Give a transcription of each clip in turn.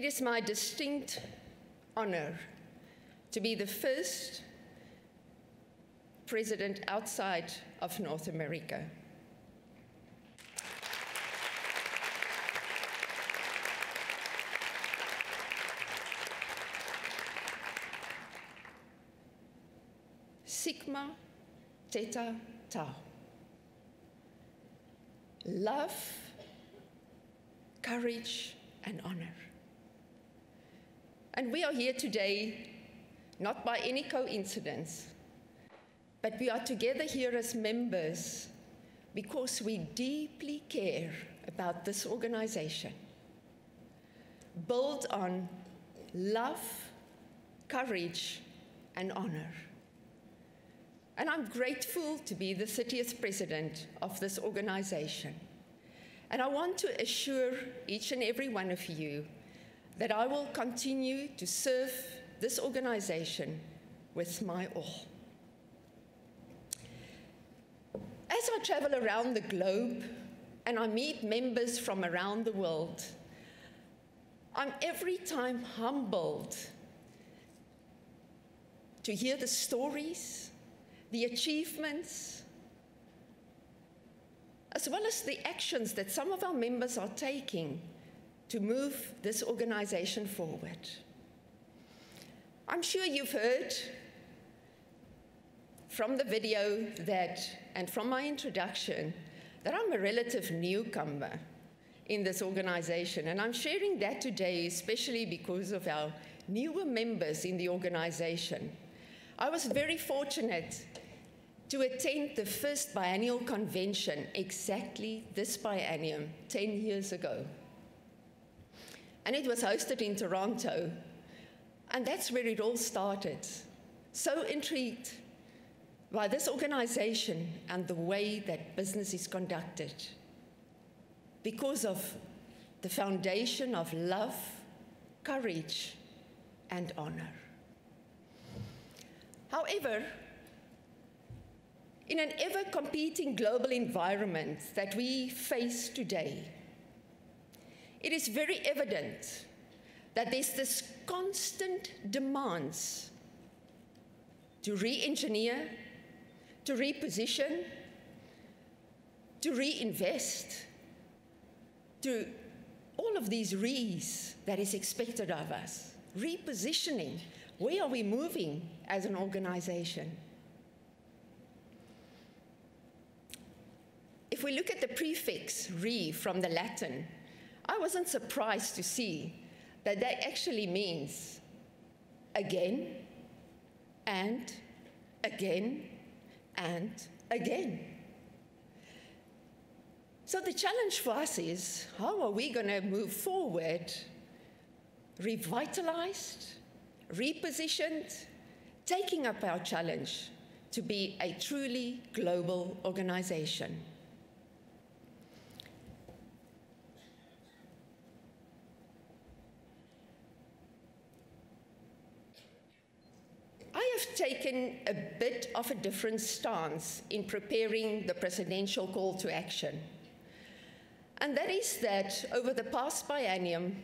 It is my distinct honor to be the first president outside of North America. Sigma Theta Tau. Love, courage, and honor. And we are here today, not by any coincidence, but we are together here as members because we deeply care about this organization, built on love, courage, and honor. And I'm grateful to be the 30th president of this organization. And I want to assure each and every one of you that I will continue to serve this organization with my all. As I travel around the globe and I meet members from around the world, I'm every time humbled to hear the stories, the achievements, as well as the actions that some of our members are taking to move this organization forward. I'm sure you've heard from the video and from my introduction that I'm a relative newcomer in this organization, and I'm sharing that today especially because of our newer members in the organization. I was very fortunate to attend the first biennial convention exactly this biennium 10 years ago. And it was hosted in Toronto, and that's where it all started. So intrigued by this organization and the way that business is conducted because of the foundation of love, courage, and honor. However, in an ever-competing global environment that we face today, it is very evident that there's this constant demands to re-engineer, to reposition, to reinvest, to all of these re's that is expected of us. Repositioning, where are we moving as an organization? If we look at the prefix re from the Latin, I wasn't surprised to see that that actually means again, and again, and again. So the challenge for us is, how are we going to move forward, revitalized, repositioned, taking up our challenge to be a truly global organization? I have taken a bit of a different stance in preparing the presidential call to action. And that is that over the past biennium,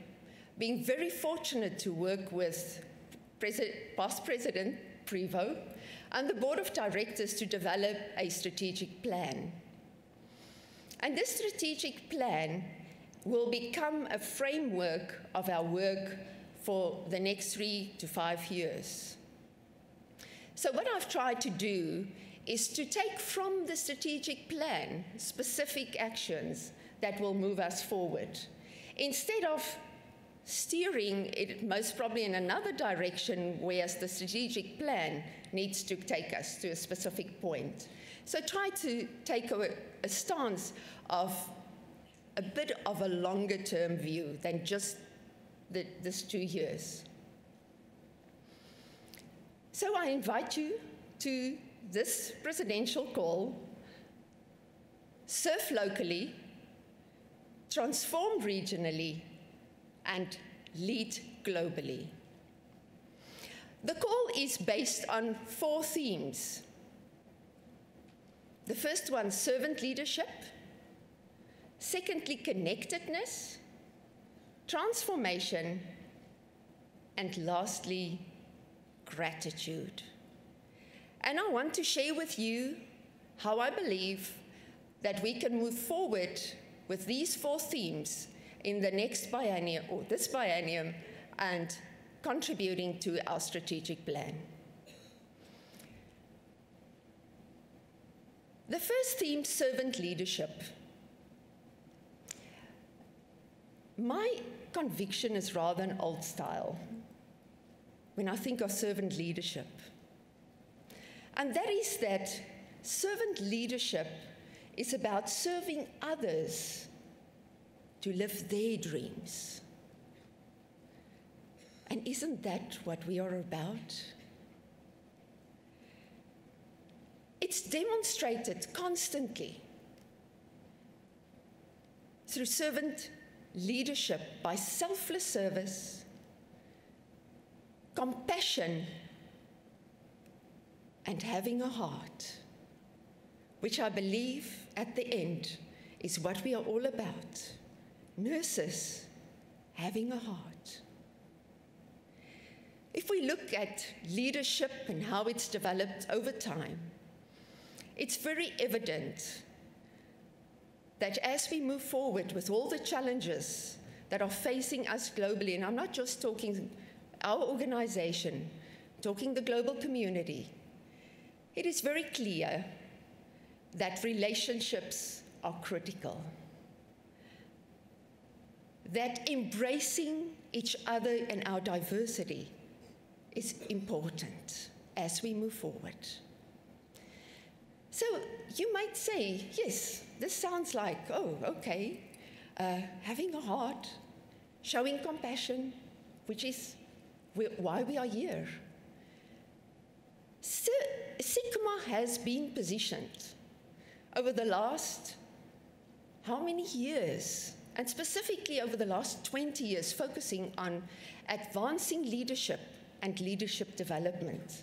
being very fortunate to work with past President Prevost and the board of directors to develop a strategic plan. And this strategic plan will become a framework of our work for the next 3 to 5 years. So what I've tried to do is to take from the strategic plan specific actions that will move us forward, instead of steering it most probably in another direction, whereas the strategic plan needs to take us to a specific point. So try to take a stance of a bit of a longer-term view than just this 2 years. So I invite you to this presidential call: serve locally, transform regionally, and lead globally. The call is based on 4 themes. The first one, servant leadership. Secondly, connectedness, transformation, and lastly, gratitude. And I want to share with you how I believe that we can move forward with these 4 themes in the next biennium, or this biennium, and contributing to our strategic plan. The first theme, servant leadership. My conviction is rather an old style when I think of servant leadership. And that is that servant leadership is about serving others to live their dreams. And isn't that what we are about? It's demonstrated constantly through servant leadership by selfless service, compassion, and having a heart, which I believe at the end is what we are all about. Nurses having a heart. If we look at leadership and how it's developed over time, it's very evident that as we move forward with all the challenges that are facing us globally, and I'm not just talking our organization, talking the global community, it is very clear that relationships are critical. That embracing each other and our diversity is important as we move forward. So you might say, yes, this sounds like, oh, okay, having a heart, showing compassion, which is why we are here. So, Sigma has been positioned over the last, how many years? And specifically over the last 20 years, focusing on advancing leadership and leadership development.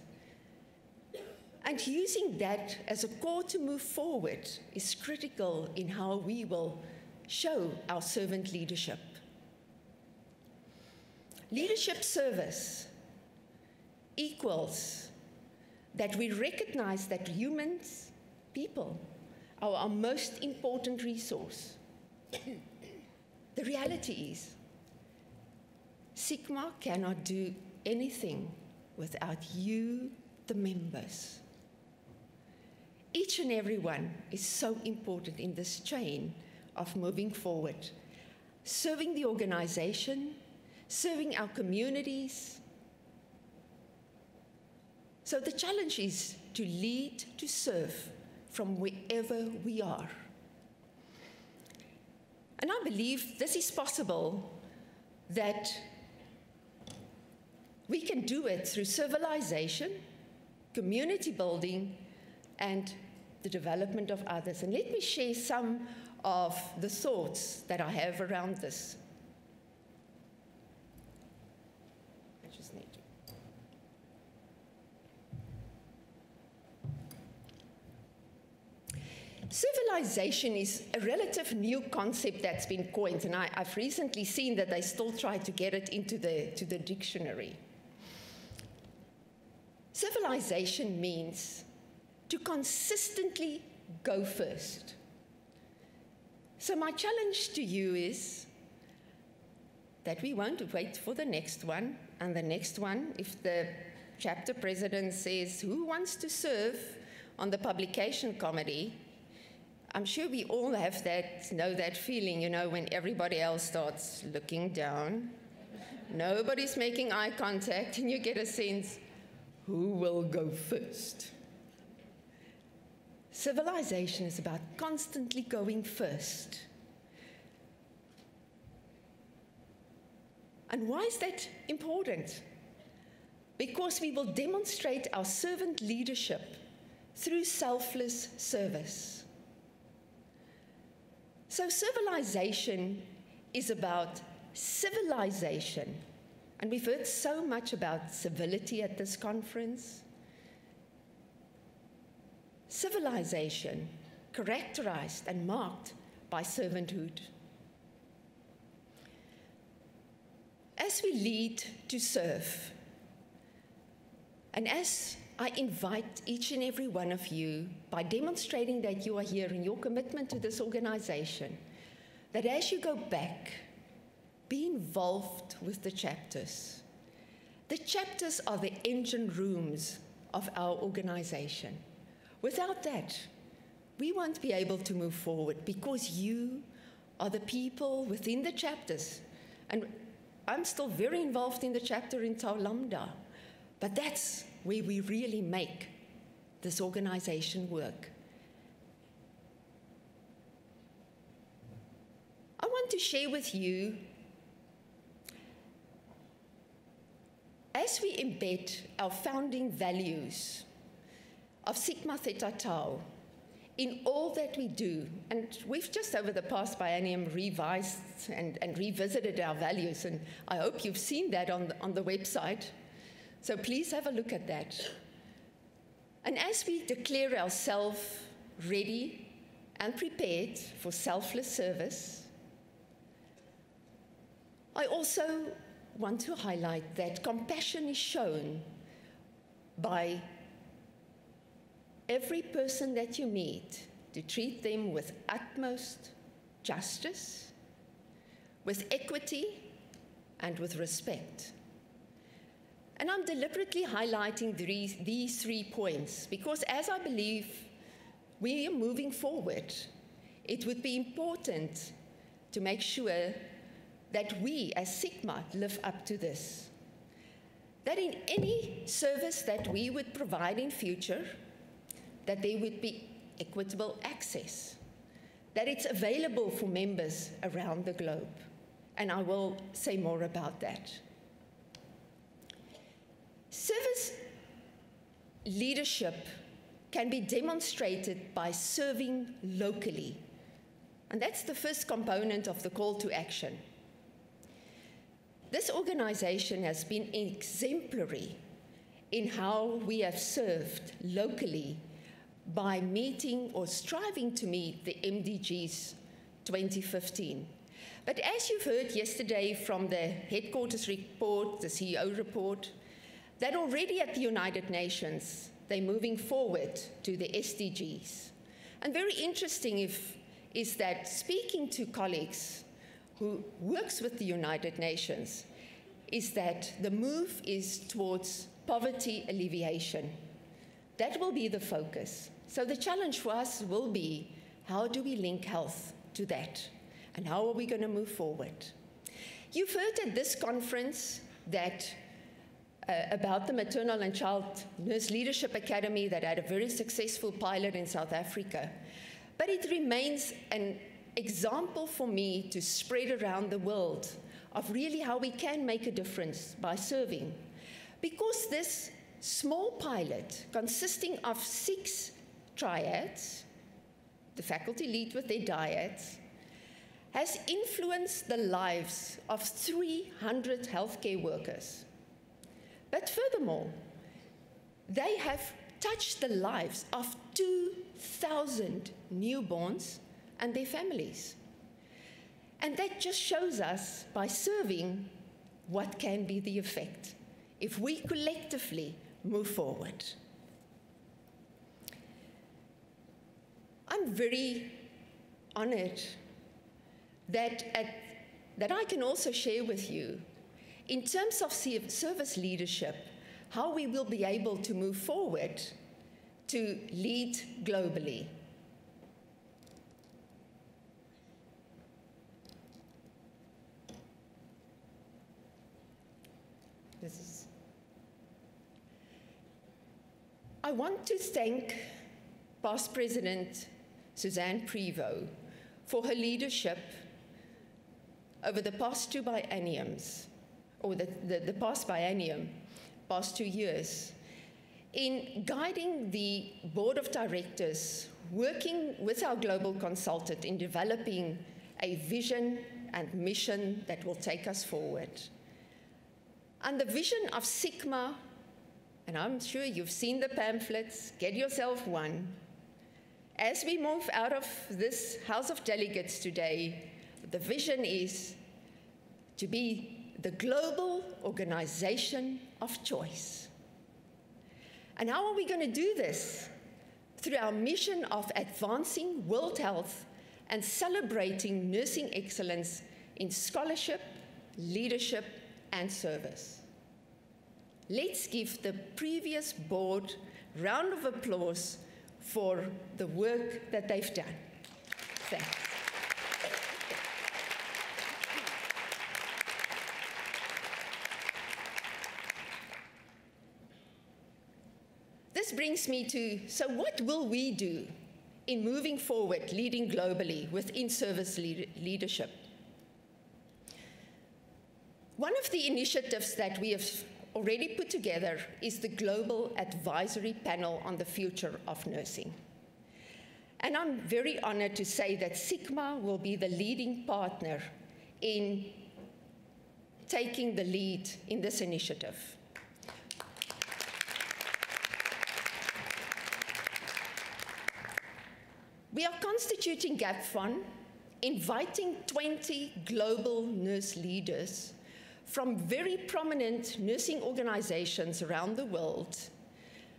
And using that as a core to move forward is critical in how we will show our servant leadership. Leadership service equals that we recognize that humans, people, are our most important resource. The reality is, Sigma cannot do anything without you, the members. Each and every one is so important in this chain of moving forward, serving the organization, serving our communities. So the challenge is to lead, to serve from wherever we are. And I believe this is possible, that we can do it through civilization, community building, and the development of others. And let me share some of the thoughts that I have around this. I just need to. Civilization is a relative new concept that's been coined, and I've recently seen that they still try to get it into the dictionary. Civilization means to consistently go first. So my challenge to you is that we won't wait for the next one and the next one. If the chapter president says, who wants to serve on the publication committee, I'm sure we all have know that feeling, you know, when everybody else starts looking down, nobody's making eye contact, and you get a sense, who will go first? Civilization is about constantly going first. And why is that important? Because we will demonstrate our servant leadership through selfless service. So civilization is about civilization. And we've heard so much about civility at this conference. Civilization characterized and marked by servanthood. As we lead to serve, and as I invite each and every one of you, by demonstrating that you are here in your commitment to this organization, that as you go back, be involved with the chapters. The chapters are the engine rooms of our organization. Without that, we won't be able to move forward, because you are the people within the chapters. And I'm still very involved in the chapter in Tau Lambda, but that's where we really make this organization work. I want to share with you, as we embed our founding values of Sigma Theta Tau in all that we do, and we've just over the past biennium revised and revisited our values, and I hope you've seen that on the website. So please have a look at that. And as we declare ourselves ready and prepared for selfless service, I also want to highlight that compassion is shown by every person that you meet, to treat them with utmost justice, with equity, and with respect. And I'm deliberately highlighting these 3 points because, as I believe we are moving forward, it would be important to make sure that we as Sigma live up to this. That in any service that we would provide in future, that there would be equitable access, that it's available for members around the globe. And I will say more about that. Service leadership can be demonstrated by serving locally. And that's the first component of the call to action. This organization has been exemplary in how we have served locally by meeting or striving to meet the MDGs 2015. But as you've heard yesterday from the headquarters report, the CEO report, that already at the United Nations, they're moving forward to the SDGs. And very interesting is that speaking to colleagues who works with the United Nations, is that the move is towards poverty alleviation. That will be the focus. So the challenge for us will be, how do we link health to that? And how are we going to move forward? You've heard at this conference that about the Maternal and Child Nurse Leadership Academy that had a very successful pilot in South Africa. But it remains an example for me to spread around the world of really how we can make a difference by serving. Because this small pilot, consisting of 6 triads, the faculty lead with their dyads, has influenced the lives of 300 healthcare workers. But furthermore, they have touched the lives of 2,000 newborns and their families. And that just shows us, by serving, what can be the effect if we collectively move forward. I'm very honored that I can also share with you, in terms of service leadership, how we will be able to move forward to lead globally. I want to thank Past President Suzanne Prevost for her leadership over the past 2 bienniums, or the past biennium, past 2 years, in guiding the board of directors, working with our global consultant in developing a vision and mission that will take us forward. And the vision of Sigma, and I'm sure you've seen the pamphlets, get yourself one. As we move out of this House of Delegates today, the vision is to be the global organization of choice. And how are we going to do this? Through our mission of advancing world health and celebrating nursing excellence in scholarship, leadership, and service. Let's give the previous board a round of applause for the work that they've done. Thanks. This brings me to, so what will we do in moving forward, leading globally with in-service leadership? One of the initiatives that we have already put together is the Global Advisory Panel on the Future of Nursing. And I'm very honored to say that Sigma will be the leading partner in taking the lead in this initiative. We are constituting GAPFON, inviting 20 global nurse leaders from very prominent nursing organizations around the world,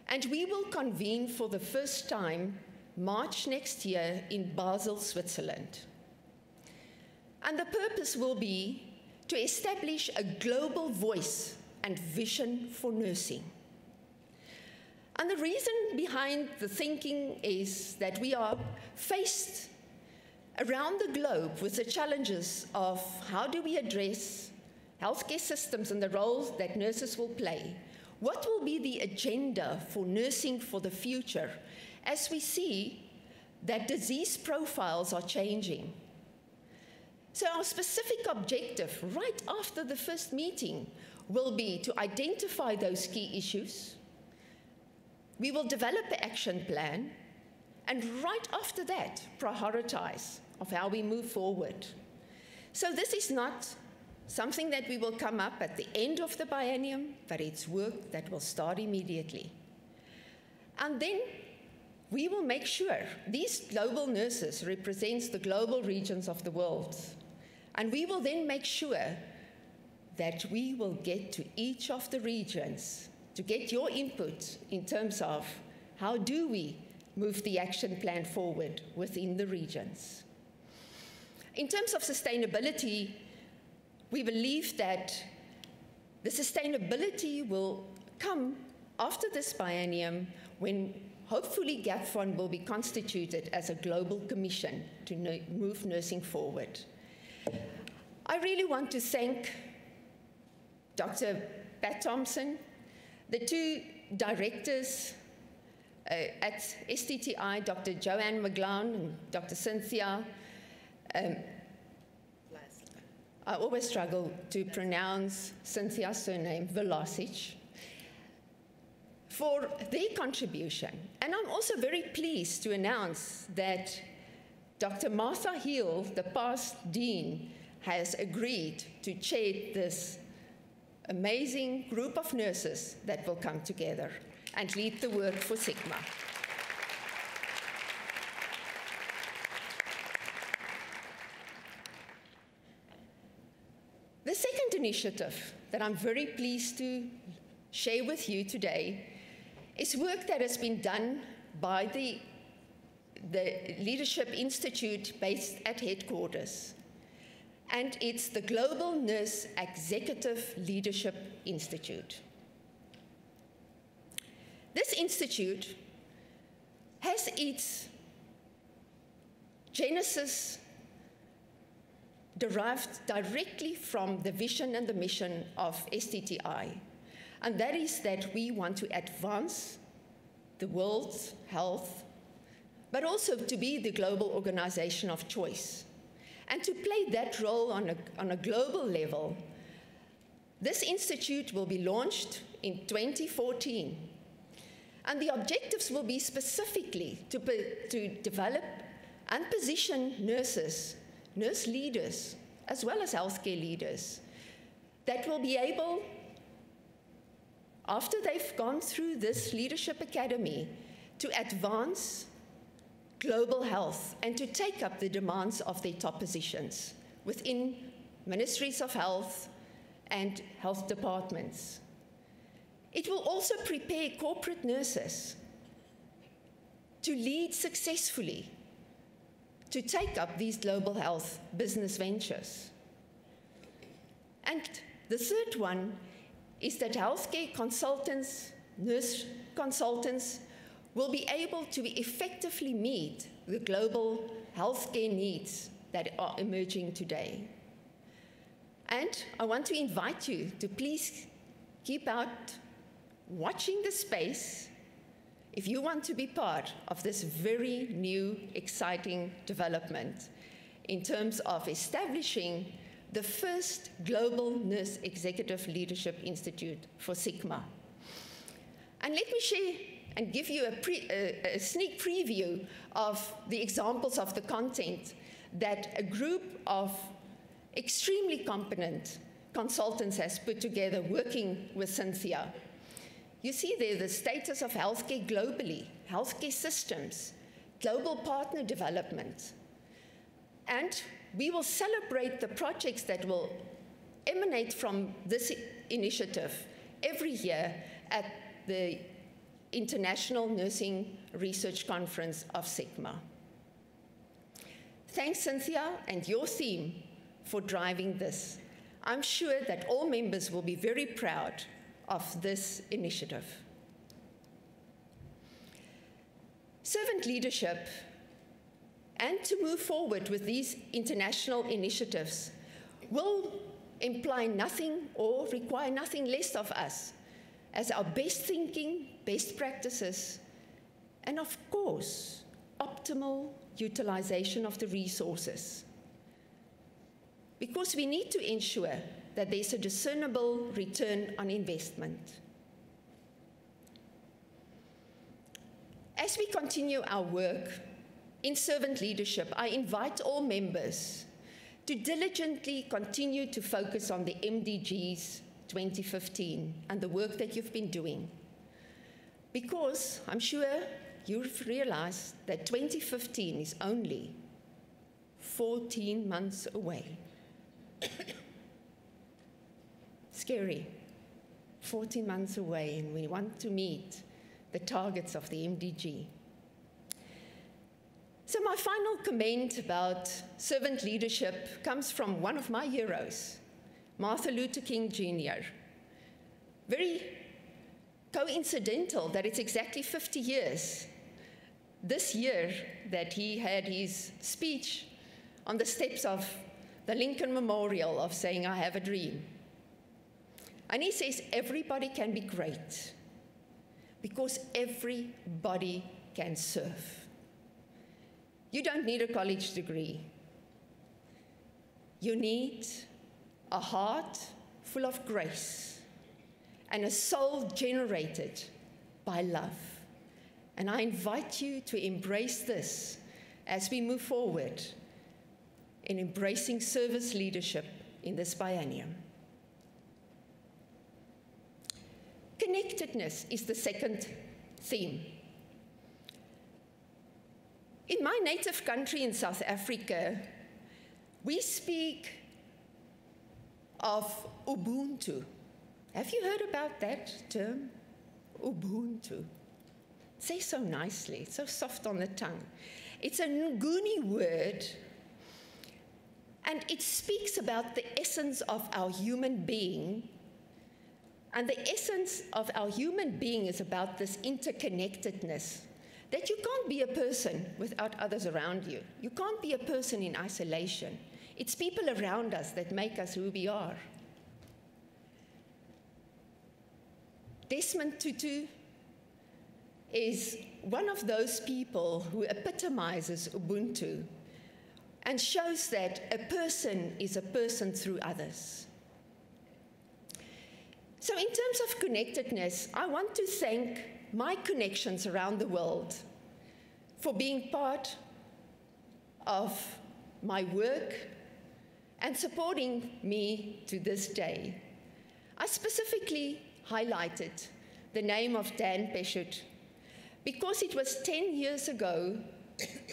and we will convene for the first time March next year in Basel, Switzerland. And the purpose will be to establish a global voice and vision for nursing. And the reason behind the thinking is that we are faced around the globe with the challenges of how do we address healthcare systems and the roles that nurses will play. What will be the agenda for nursing for the future as we see that disease profiles are changing? So our specific objective right after the first meeting will be to identify those key issues. We will develop an action plan, and right after that, prioritize of how we move forward. So this is not something that we will come up at the end of the biennium, but it's work that will start immediately. And then we will make sure these global nurses represents the global regions of the world. And we will then make sure that we will get to each of the regions to get your input in terms of how do we move the action plan forward within the regions. In terms of sustainability, we believe that the sustainability will come after this biennium when hopefully GAPFON will be constituted as a global commission to move nursing forward. I really want to thank Dr. Pat Thompson, the two directors at STTI, Dr. Joanne McGlown and Dr. Cynthia. I always struggle to pronounce Cynthia's surname, Velasic, for their contribution. And I'm also very pleased to announce that Dr. Martha Hill, the past dean, has agreed to chair this amazing group of nurses that will come together and lead the work for Sigma. The second initiative that I'm very pleased to share with you today is work that has been done by the Leadership Institute based at headquarters. And it's the Global Nurse Executive Leadership Institute. This institute has its genesis derived directly from the vision and the mission of STTI, and that is that we want to advance the world's health, but also to be the global organization of choice. And to play that role on a global level, this institute will be launched in 2014. And the objectives will be specifically to develop and position nurses, nurse leaders, as well as healthcare leaders, that will be able, after they've gone through this leadership academy, to advance global health and to take up the demands of their top positions within ministries of health, and health departments. It will also prepare corporate nurses to lead successfully, to take up these global health business ventures. And the third one is that healthcare consultants, nurse consultants, will be able to effectively meet the global healthcare needs that are emerging today. And I want to invite you to please keep out watching the space if you want to be part of this very new, exciting development in terms of establishing the first Global Nurse Executive Leadership Institute for Sigma. And let me share and give you a sneak preview of the examples of the content that a group of extremely competent consultants has put together working with Cynthia. You see there the status of healthcare globally, healthcare systems, global partner development. And we will celebrate the projects that will emanate from this initiative every year at the International Nursing Research Conference of Sigma. Thanks, Cynthia, and your team for driving this. I'm sure that all members will be very proud of this initiative. Servant leadership, and to move forward with these international initiatives, will imply nothing or require nothing less of us as our best thinking, best practices, and of course, optimal utilization of the resources. Because we need to ensure that there's a discernible return on investment. As we continue our work in servant leadership, I invite all members to diligently continue to focus on the MDGs 2015 and the work that you've been doing. Because I'm sure you've realized that 2015 is only 14 months away. Scary. 14 months away, and we want to meet the targets of the MDG. So my final comment about servant leadership comes from one of my heroes, Martin Luther King Jr. Very coincidental that it's exactly 50 years this year that he had his speech on the steps of the Lincoln Memorial of saying, "I have a dream." And he says, everybody can be great because everybody can serve. You don't need a college degree. You need a heart full of grace and a soul generated by love. And I invite you to embrace this as we move forward in embracing service leadership in this biennium. Connectedness is the second theme. In my native country in South Africa, we speak of Ubuntu. Have you heard about that term? Ubuntu. Say so nicely, it's so soft on the tongue. It's a Nguni word, and it speaks about the essence of our human being. And the essence of our human being is about this interconnectedness, that you can't be a person without others around you. You can't be a person in isolation. It's people around us that make us who we are. Desmond Tutu is one of those people who epitomizes Ubuntu and shows that a person is a person through others. So in terms of connectedness, I want to thank my connections around the world for being part of my work and supporting me to this day. I specifically highlighted the name of Dan Peshut because it was 10 years ago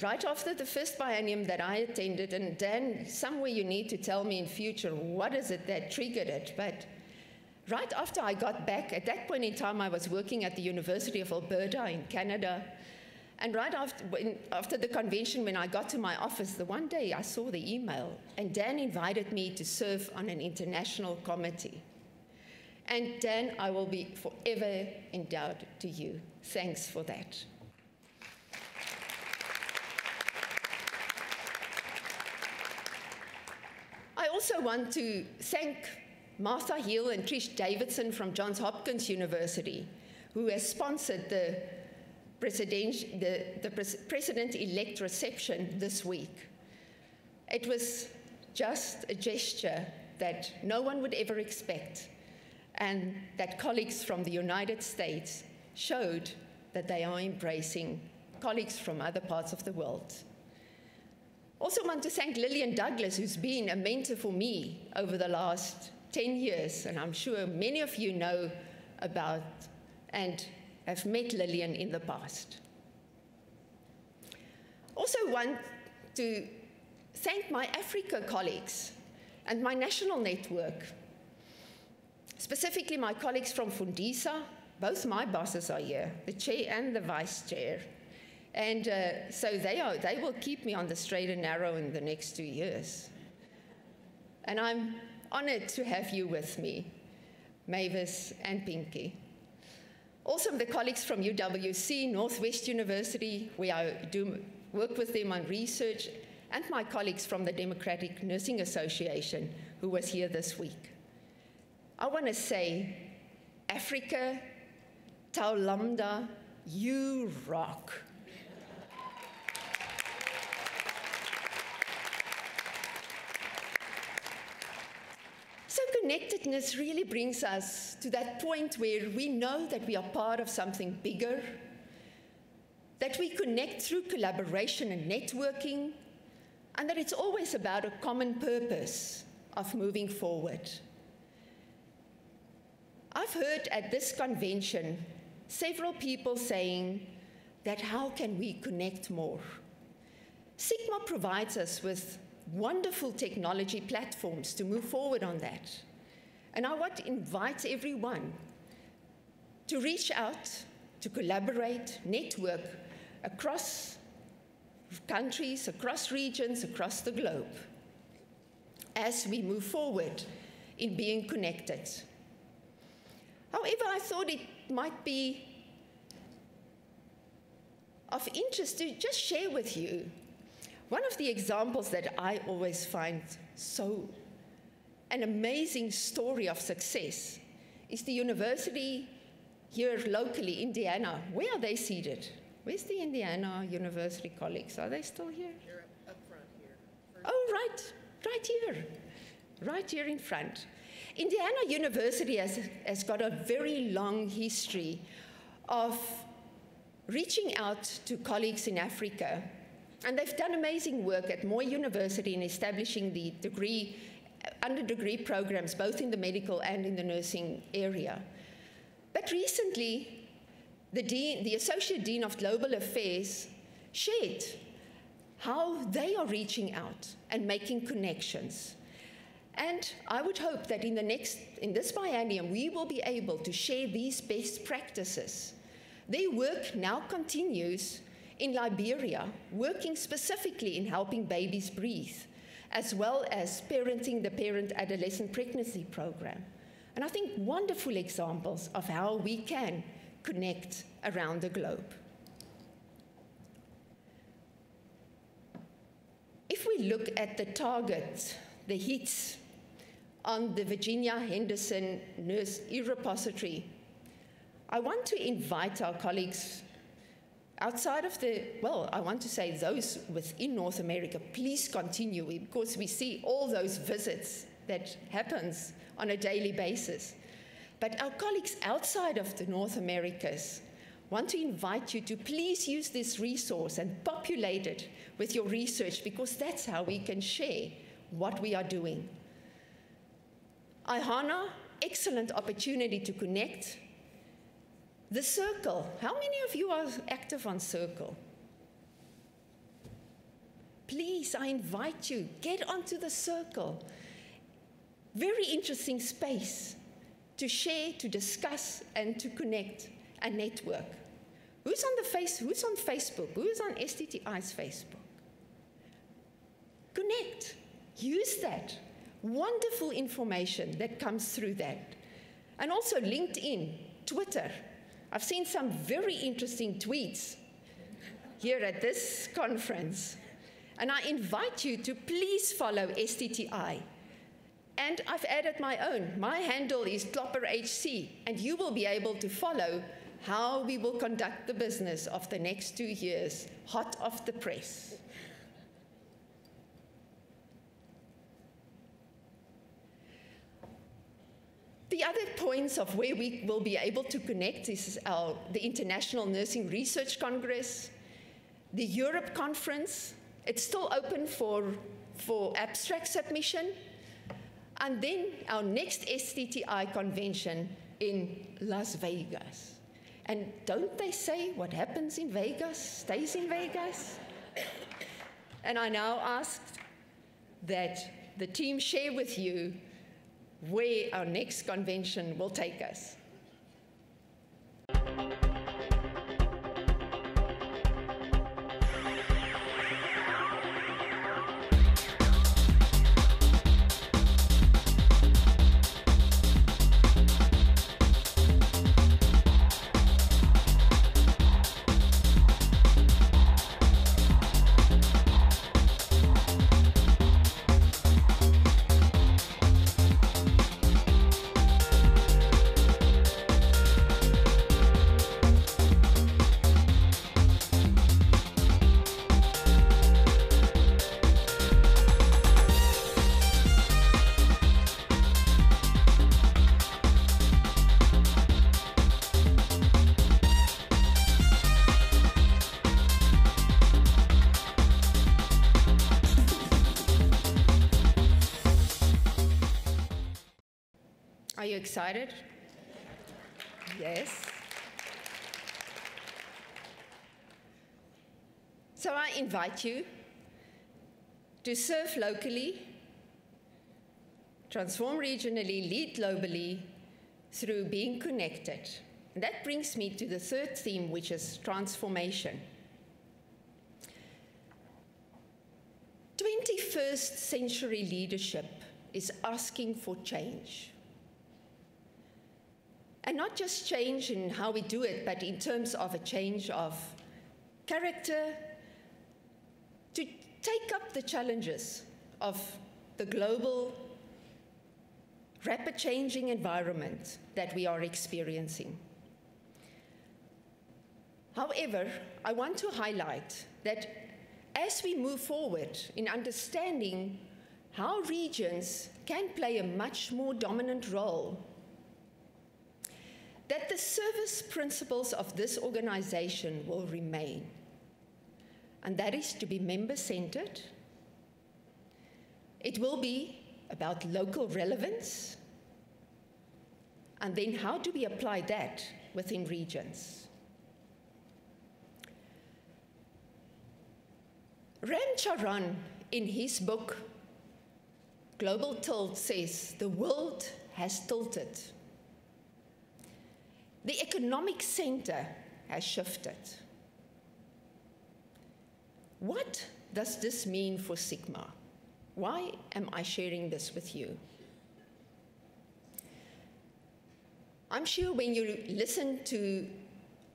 right after the first biennium that I attended, and Dan, somewhere you need to tell me in future, what is it that triggered it? But right after I got back, at that point in time, I was working at the University of Alberta in Canada. And right after the convention, when I got to my office, the one day I saw the email, and Dan invited me to serve on an international committee. And Dan, I will be forever indebted to you. Thanks for that. I also want to thank Martha Hill and Trish Davidson from Johns Hopkins University, who has sponsored the president-elect reception this week. It was just a gesture that no one would ever expect, and that colleagues from the United States showed that they are embracing colleagues from other parts of the world. Also want to thank Lillian Douglas, who's been a mentor for me over the last 10 years, and I'm sure many of you know about and have met Lillian in the past. Also want to thank my Africa colleagues and my national network, specifically my colleagues from Fundisa. Both my bosses are here, the chair and the vice chair. And so they will keep me on the straight and narrow in the next 2 years. And I'm honored to have you with me, Mavis and Pinky. Also the colleagues from UWC, Northwest University, where I do work with them on research, and my colleagues from the Democratic Nursing Association, who was here this week. I want to say, Africa, Tau Lambda, you rock. So connectedness really brings us to that point where we know that we are part of something bigger, that we connect through collaboration and networking, and that it's always about a common purpose of moving forward. I've heard at this convention several people saying that how can we connect more? Sigma provides us with wonderful technology platforms to move forward on that. And I want to invite everyone to reach out, to collaborate, network across countries, across regions, across the globe, as we move forward in being connected. However, I thought it might be of interest to just share with you one of the examples that I always find so an amazing story of success is the university here locally, Indiana. Where are they seated? Where's the Indiana University colleagues? Are they still here? They're up front here. Oh, right here in front. Indiana University has got a very long history of reaching out to colleagues in Africa. And they've done amazing work at Moy University in establishing the underdegree programs, both in the medical and in the nursing area. But recently, the Associate Dean of Global Affairs shared how they are reaching out and making connections. And I would hope that in this biennium, we will be able to share these best practices. Their work now continues in Liberia, working specifically in helping babies breathe, as well as parenting the Parent-Adolescent Pregnancy Program. And I think wonderful examples of how we can connect around the globe. If we look at the target, the hits on the Virginia Henderson Nurse e-repository, I want to invite our colleagues outside of I want to say those within North America, please continue, because we see all those visits that happens on a daily basis. But our colleagues outside of the North Americas want to invite you to please use this resource and populate it with your research, because that's how we can share what we are doing. IHANA, excellent opportunity to connect. The Circle, how many of you are active on Circle? please, I invite you, get onto the circle. Very interesting space to share, to discuss, and to connect and network. Who's on Facebook? Who's on STTI's Facebook? Connect. Use that. Wonderful information that comes through that. And also LinkedIn, Twitter. I've seen some very interesting tweets here at this conference. And I invite you to please follow STTI. And I've added my own. My handle is Klopper HC, and you will be able to follow how we will conduct the business of the next 2 years, hot off the press. The other points of where we will be able to connect is the International Nursing Research Congress, the Europe Conference. It's still open for abstract submission. And then our next STTI convention in Las Vegas. And don't they say what happens in Vegas stays in Vegas? And I now ask that the team share with you where our next convention will take us. Are you excited? Yes. So I invite you to serve locally, transform regionally, lead globally through being connected. And that brings me to the third theme, which is transformation. 21st century leadership is asking for change. And not just change in how we do it, but in terms of a change of character, to take up the challenges of the global, rapid changing environment that we are experiencing. However, I want to highlight that as we move forward in understanding how regions can play a much more dominant role, that the service principles of this organization will remain. And that is to be member-centered. It will be about local relevance. And then how do we apply that within regions? Ram Charan, in his book, Global Tilt, says the world has tilted. The economic center has shifted. What does this mean for Sigma? Why am I sharing this with you? I'm sure when you listen to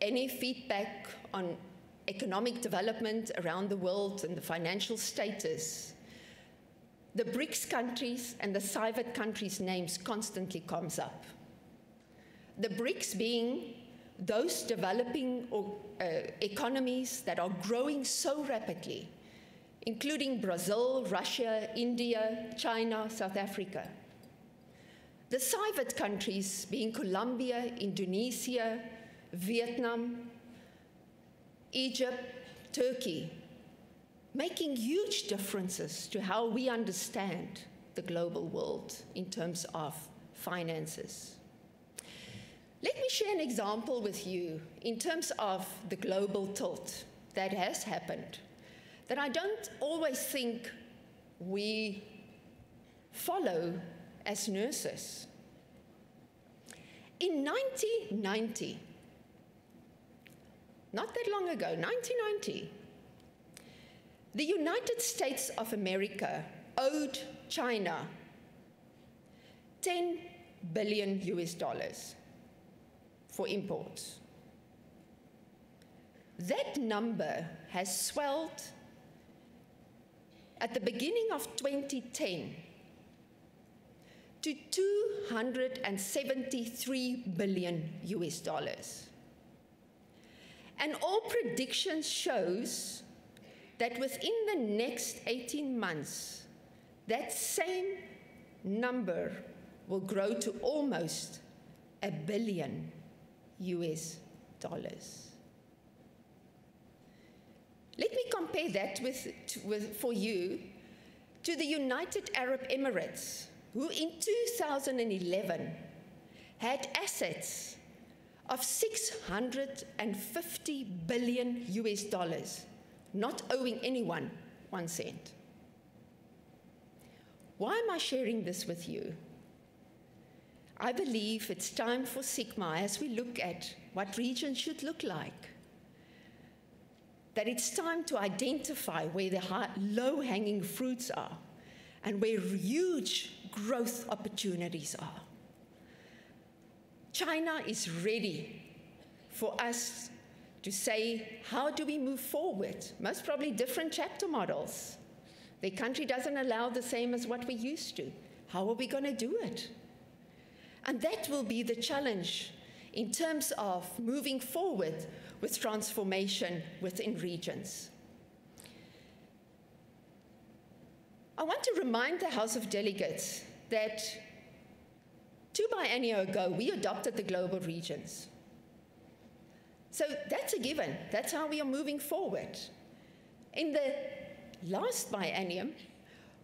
any feedback on economic development around the world and the financial status, the BRICS countries and the SIVAT countries' names constantly comes up. The BRICS being those developing economies that are growing so rapidly, including Brazil, Russia, India, China, South Africa. The SIVAT countries being Colombia, Indonesia, Vietnam, Egypt, Turkey, making huge differences to how we understand the global world in terms of finances. Let me share an example with you in terms of the global tilt that has happened. that I don't always think we follow as nurses. In 1990, not that long ago, 1990, the United States of America owed China $10 billion for imports. That number has swelled at the beginning of 2010 to $273 billion. And all predictions shows that within the next 18 months, that same number will grow to almost $1 billion. Let me compare that for you to the United Arab Emirates, who in 2011 had assets of $650 billion, not owing anyone 1 cent. Why am I sharing this with you? I believe it's time for Sigma, as we look at what regions should look like, that it's time to identify where the low-hanging fruits are and where huge growth opportunities are. China is ready for us to say, how do we move forward? Most probably different chapter models. Their country doesn't allow the same as what we used to. How are we going to do it? And that will be the challenge in terms of moving forward with transformation within regions. I want to remind the House of Delegates that 2 biennia ago, we adopted the global regions. So that's a given. That's how we are moving forward. In the last biennium,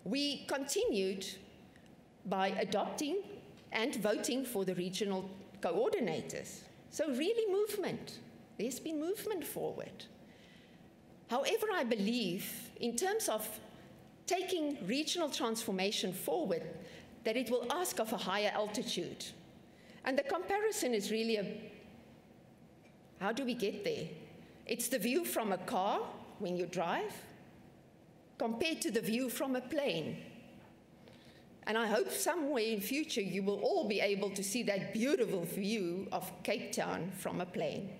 we continued by adopting and voting for the regional coordinators. So really movement. There's been movement forward. However, I believe in terms of taking regional transformation forward, that it will ask of a higher altitude. And the comparison is really how do we get there? It's the view from a car when you drive compared to the view from a plane. And I hope somewhere in future you will all be able to see that beautiful view of Cape Town from a plane.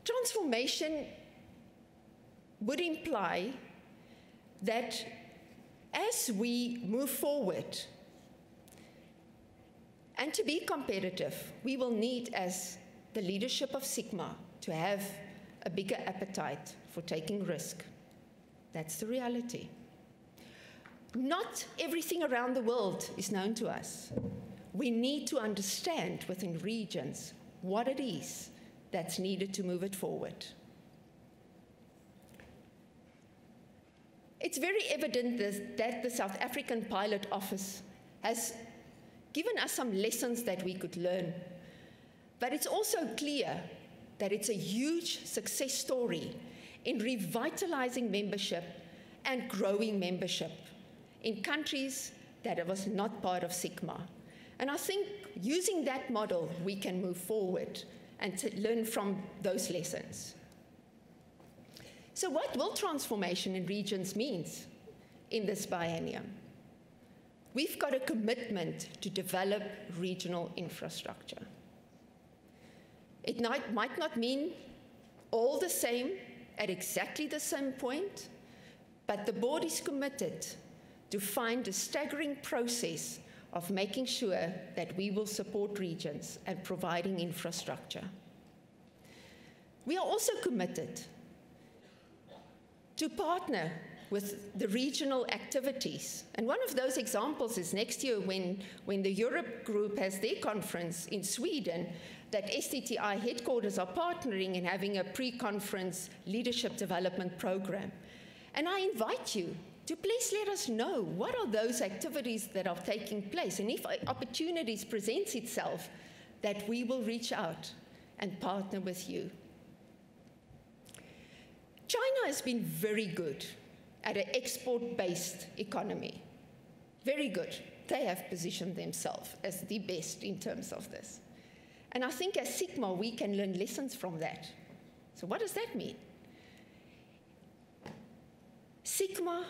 Transformation would imply that as we move forward and to be competitive, we will need, as the leadership of Sigma, to have a bigger appetite for taking risk. That's the reality. Not everything around the world is known to us. We need to understand within regions what it is that's needed to move it forward. It's very evident that the South African Pilot Office has given us some lessons that we could learn. But it's also clear that it's a huge success story in revitalizing membership and growing membership in countries that was not part of Sigma. And I think using that model, we can move forward and to learn from those lessons. So what will transformation in regions mean in this biennium? We've got a commitment to develop regional infrastructure. It might not mean all the same at exactly the same point, but the board is committed to find a staggering process of making sure that we will support regions and providing infrastructure. We are also committed to partner with the regional activities. And one of those examples is next year when the Europe group has their conference in Sweden, that STTI headquarters are partnering and having a pre-conference leadership development program. And I invite you to please let us know what are those activities that are taking place, and if opportunities presents itself, that we will reach out and partner with you. China has been very good at an export-based economy. Very good. They have positioned themselves as the best in terms of this. And I think as Sigma, we can learn lessons from that. So what does that mean? Sigma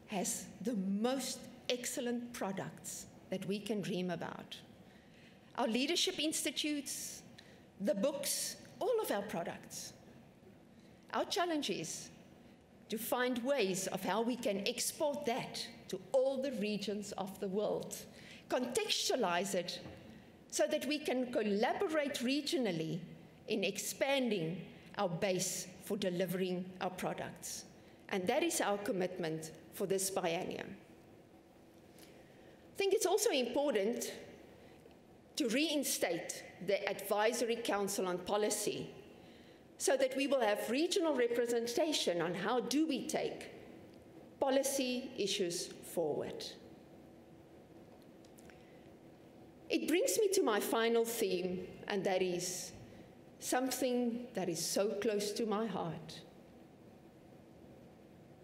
has the most excellent products that we can dream about. Our leadership institutes, the books, all of our products. Our challenge is to find ways of how we can export that to all the regions of the world, contextualize it so that we can collaborate regionally in expanding our base for delivering our products. And that is our commitment for this biennium. I think it's also important to reinstate the Advisory Council on Policy so that we will have regional representation on how do we take policy issues forward. It brings me to my final theme, and that is something that is so close to my heart: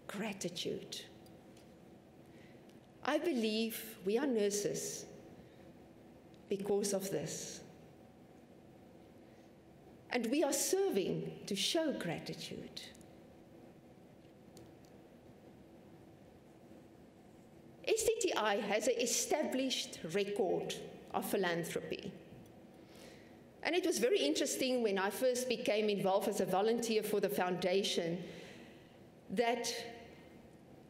gratitude. I believe we are nurses because of this. And we are serving to show gratitude. STTI has an established record of philanthropy. And it was very interesting when I first became involved as a volunteer for the foundation that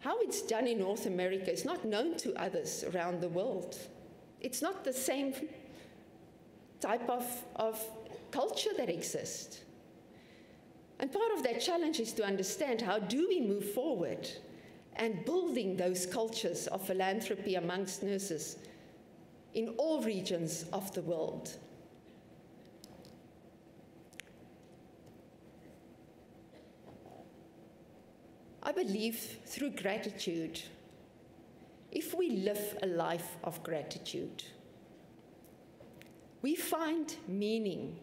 how it's done in North America is not known to others around the world. It's not the same type of culture that exists. And part of that challenge is to understand how do we move forward and building those cultures of philanthropy amongst nurses in all regions of the world. I believe through gratitude, if we live a life of gratitude, we find meaning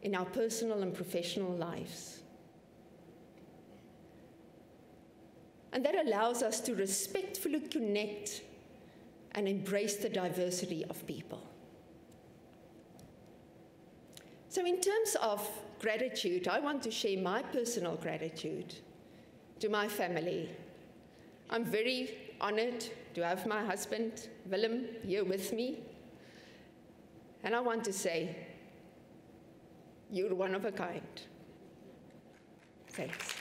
in our personal and professional lives. And that allows us to respectfully connect and embrace the diversity of people. So in terms of gratitude, I want to share my personal gratitude to my family. I'm very honored to have my husband, Willem, here with me. And I want to say, you're one of a kind. Thanks.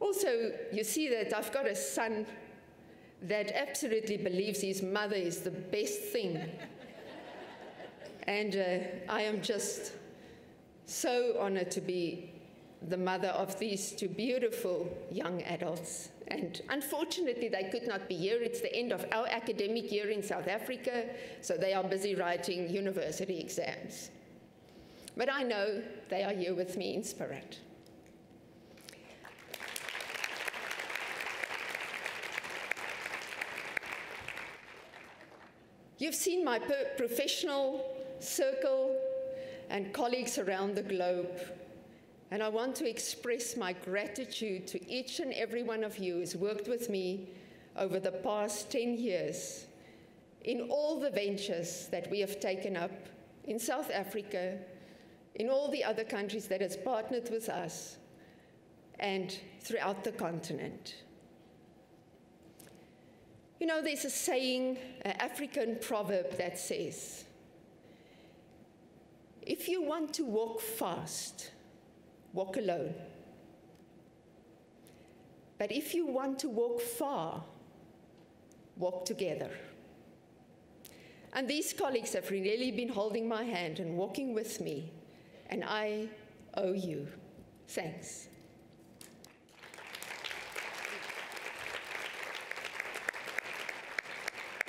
Also, you see that I've got a son that absolutely believes his mother is the best thing. And I am just so honored to be the mother of these two beautiful young adults. And unfortunately, they could not be here. It's the end of our academic year in South Africa, so they are busy writing university exams. But I know they are here with me in spirit. You've seen my professional circle and colleagues around the globe. And I want to express my gratitude to each and every one of you who's worked with me over the past 10 years in all the ventures that we have taken up in South Africa, in all the other countries that has partnered with us, and throughout the continent. You know, there's a saying, an African proverb that says, if you want to walk fast, walk alone. But if you want to walk far, walk together. And these colleagues have really been holding my hand and walking with me, and I owe you thanks.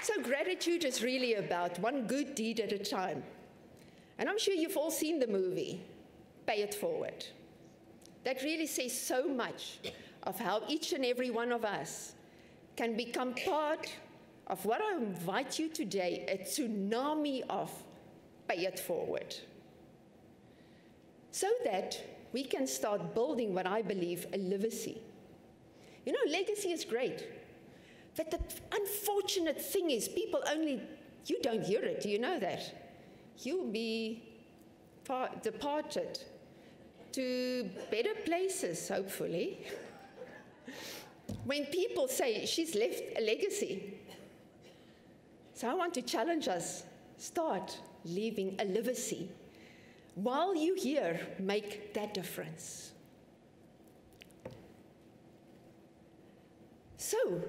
So gratitude is really about one good deed at a time. And I'm sure you've all seen the movie, Pay It Forward. That really says so much of how each and every one of us can become part of what I invite you today, a tsunami of pay it forward, so that we can start building what I believe a legacy. You know, legacy is great, but the unfortunate thing is people you don't hear it, do you know that? You'll be departed to better places, hopefully, when people say, she's left a legacy. So I want to challenge us, start leaving a legacy. While you're here, make that difference. So,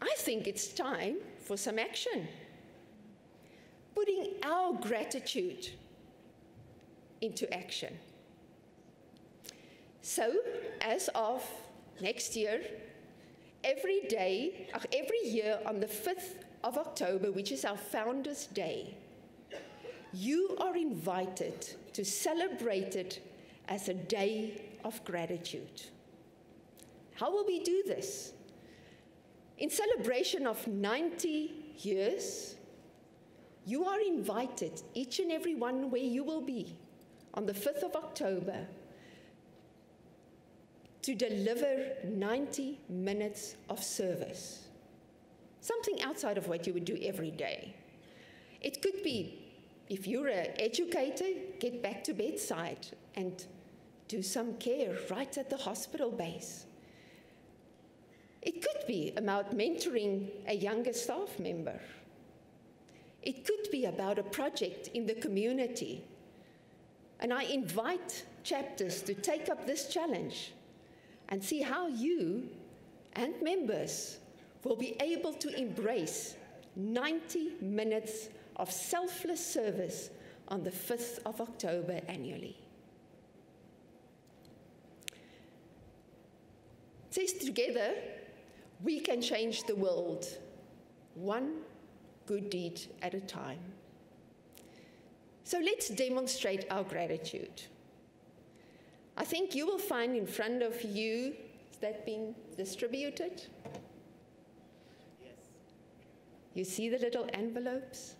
I think it's time for some action. Putting our gratitude into action. So, as of next year, every year on the 5th of October, which is our Founders' Day, you are invited to celebrate it as a day of gratitude. How will we do this? In celebration of 90 years, you are invited, each and every one where you will be, on the 5th of October, to deliver 90 minutes of service. Something outside of what you would do every day. It could be, if you're an educator, get back to bedside and do some care right at the hospital base. It could be about mentoring a younger staff member. It could be about a project in the community. And I invite chapters to take up this challenge and see how you and members will be able to embrace 90 minutes of selfless service on the 5th of October annually. It says together, we can change the world, one good deed at a time. So let's demonstrate our gratitude. I think you will find in front of you, has that been distributed? Yes. You see the little envelopes?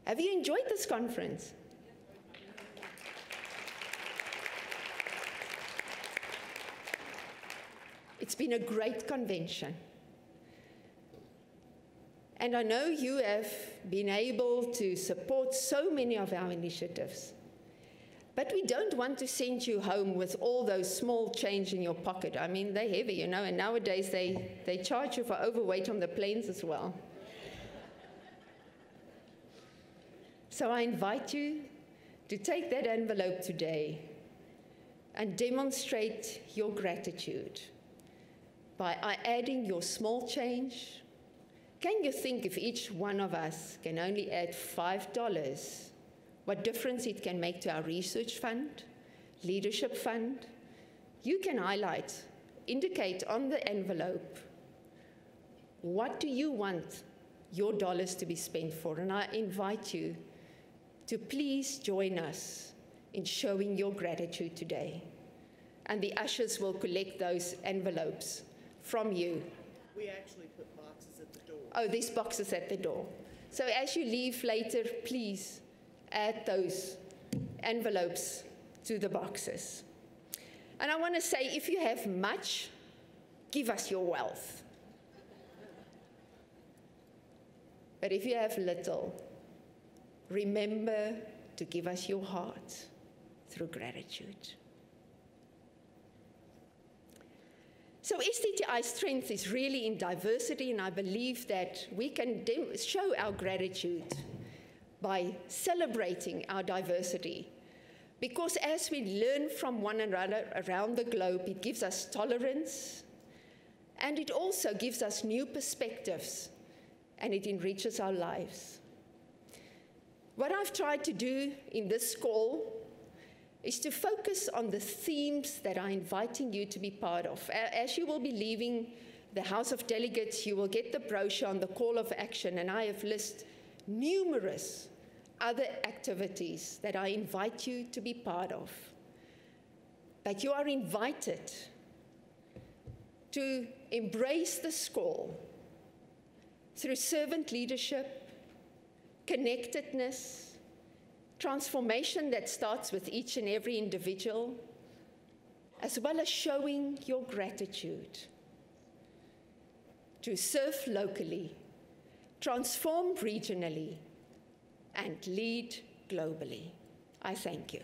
Have you enjoyed this conference? It's been a great convention. And I know you have been able to support so many of our initiatives. But we don't want to send you home with all those small change in your pocket. I mean, they're heavy, you know, and nowadays they charge you for overweight on the planes as well. So I invite you to take that envelope today and demonstrate your gratitude by adding your small change. Can you think if each one of us can only add $5, what difference it can make to our research fund, leadership fund? You can highlight, indicate on the envelope, what do you want your dollars to be spent for? And I invite you to please join us in showing your gratitude today. And the ushers will collect those envelopes from you. We actually put boxes at the door. Oh, there's boxes at the door. So as you leave later, please add those envelopes to the boxes. And I want to say, if you have much, give us your wealth. But if you have little, remember to give us your heart through gratitude. So STTI's strength is really in diversity, and I believe that we can show our gratitude by celebrating our diversity. Because as we learn from one another around the globe, it gives us tolerance, and it also gives us new perspectives, and it enriches our lives. What I've tried to do in this call is to focus on the themes that I'm inviting you to be part of. As you will be leaving the House of Delegates, you will get the brochure on the call of action, and I have listed numerous other activities that I invite you to be part of. But you are invited to embrace this call through servant leadership, connectedness, transformation that starts with each and every individual, as well as showing your gratitude to serve locally, transform regionally, and lead globally. I thank you.